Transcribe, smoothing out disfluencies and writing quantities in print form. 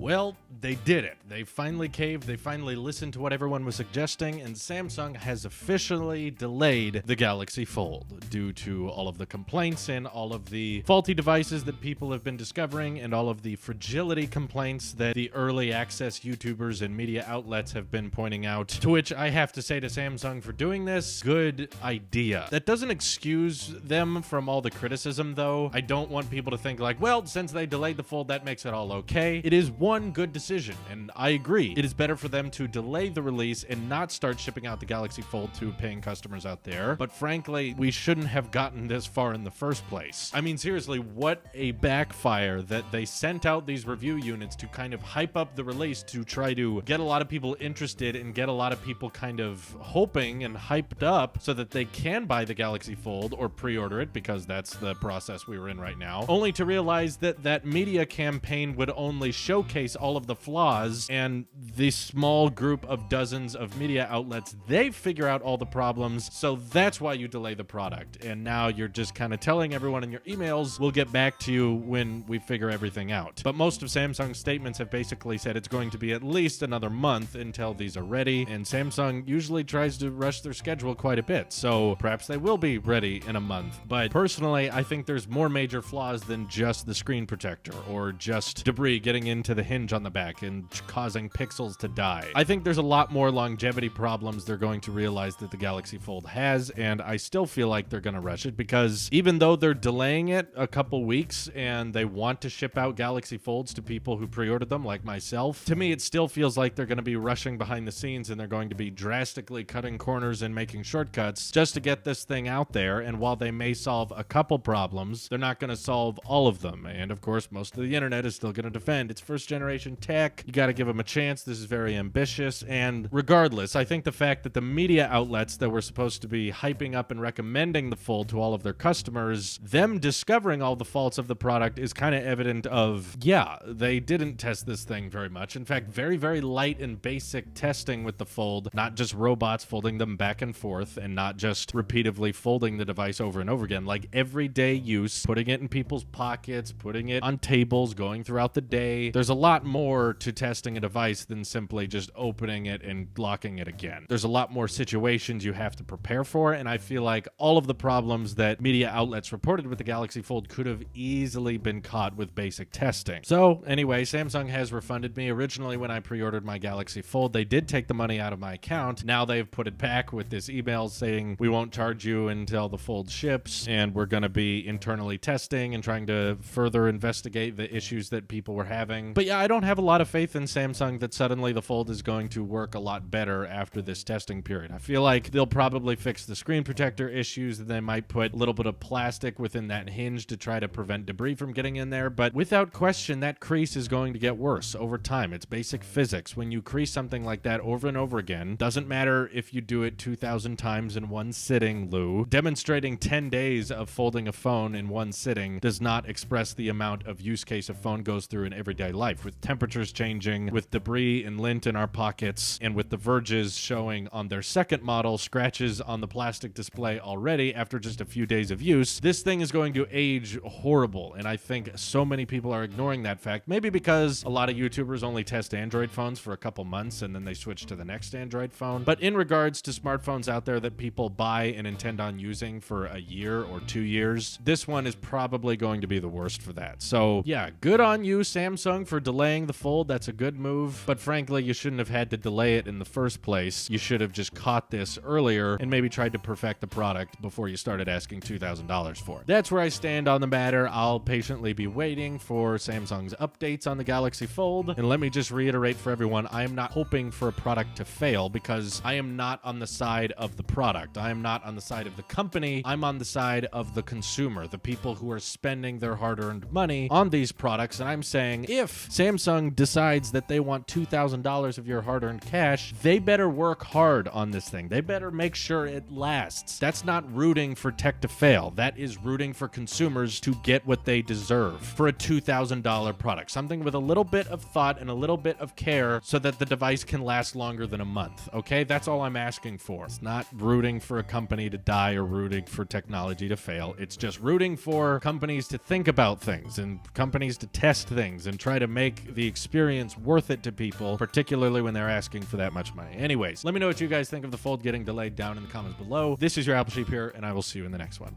Well, they did it. They finally caved. They finally listened to what everyone was suggesting, and Samsung has officially delayed the Galaxy Fold due to all of the complaints and all of the faulty devices that people have been discovering and all of the fragility complaints that the early access YouTubers and media outlets have been pointing out, to which I have to say to Samsung for doing this, good idea. That doesn't excuse them from all the criticism, though. I don't want people to think like, well, since they delayed the Fold, that makes it all okay. It is one good decision, and I agree. It is better for them to delay the release and not start shipping out the Galaxy Fold to paying customers out there. But frankly, we shouldn't have gotten this far in the first place. I mean, seriously, what a backfire that they sent out these review units to kind of hype up the release to try to get a lot of people interested and get a lot of people kind of hoping and hyped up so that they can buy the Galaxy Fold or pre-order it, because that's the process we were in right now, only to realize that that media campaign would only showcase all of the flaws, and the small group of dozens of media outlets, they figure out all the problems, so that's why you delay the product. And now you're just kind of telling everyone in your emails, we'll get back to you when we figure everything out. But most of Samsung's statements have basically said it's going to be at least another month until these are ready, and Samsung usually tries to rush their schedule quite a bit, so perhaps they will be ready in a month. But personally, I think there's more major flaws than just the screen protector or just debris getting into the hinge on the back and causing pixels to die. I think there's a lot more longevity problems they're going to realize that the Galaxy Fold has, and I still feel like they're going to rush it, because even though they're delaying it a couple weeks and they want to ship out Galaxy Folds to people who pre-ordered them like myself, to me it still feels like they're going to be rushing behind the scenes and they're going to be drastically cutting corners and making shortcuts just to get this thing out there. And while they may solve a couple problems, they're not going to solve all of them. And of course, most of the internet is still going to defend it's first generation tech. You got to give them a chance. This is very ambitious. And regardless, I think the fact that the media outlets that were supposed to be hyping up and recommending the Fold to all of their customers, them discovering all the faults of the product is kind of evident of, yeah, they didn't test this thing very much. In fact, very, very light and basic testing with the Fold, not just robots folding them back and forth and not just repeatedly folding the device over and over again, like everyday use, putting it in people's pockets, putting it on tables, going throughout the day. There's a lot more to testing a device than simply just opening it and locking it again. There's a lot more situations you have to prepare for, and I feel like all of the problems that media outlets reported with the Galaxy Fold could have easily been caught with basic testing. So anyway, Samsung has refunded me. Originally, when I pre-ordered my Galaxy Fold, they did take the money out of my account. Now they've put it back with this email saying we won't charge you until the Fold ships, and we're going to be internally testing and trying to further investigate the issues that people were having. But yeah, I don't have a lot of faith in Samsung that suddenly the Fold is going to work a lot better after this testing period. I feel like they'll probably fix the screen protector issues, and they might put a little bit of plastic within that hinge to try to prevent debris from getting in there. But without question, that crease is going to get worse over time. It's basic physics. When you crease something like that over and over again, doesn't matter if you do it 2,000 times in one sitting, Lou. Demonstrating 10 days of folding a phone in one sitting does not express the amount of use case a phone goes through in everyday life, with temperatures changing, with debris and lint in our pockets, and with the verges showing on their second model scratches on the plastic display already after just a few days of use. This thing is going to age horrible, and I think so many people are ignoring that fact, maybe because a lot of YouTubers only test Android phones for a couple months and then they switch to the next Android phone. But in regards to smartphones out there that people buy and intend on using for a year or 2 years, this one is probably going to be the worst for that. So yeah, good on you, Samsung, for delaying the Fold. That's a good move, but frankly, you shouldn't have had to delay it in the first place. You should have just caught this earlier and maybe tried to perfect the product before you started asking $2,000 for it. That's where I stand on the matter. I'll patiently be waiting for Samsung's updates on the Galaxy Fold. And let me just reiterate for everyone, I am not hoping for a product to fail, because I am not on the side of the product. I am not on the side of the company. I'm on the side of the consumer, the people who are spending their hard-earned money on these products. And I'm saying, if Samsung decides that they want $2,000 of your hard-earned cash, they better work hard on this thing. They better make sure it lasts. That's not rooting for tech to fail. That is rooting for consumers to get what they deserve for a $2,000 product. Something with a little bit of thought and a little bit of care so that the device can last longer than a month. Okay? That's all I'm asking for. It's not rooting for a company to die or rooting for technology to fail. It's just rooting for companies to think about things and companies to test things and try to make the experience experience worth it to people, particularly when they're asking for that much money. Anyways, let me know what you guys think of the fold getting delayed down in the comments below. This is your Apple Sheep here, and I will see you in the next one.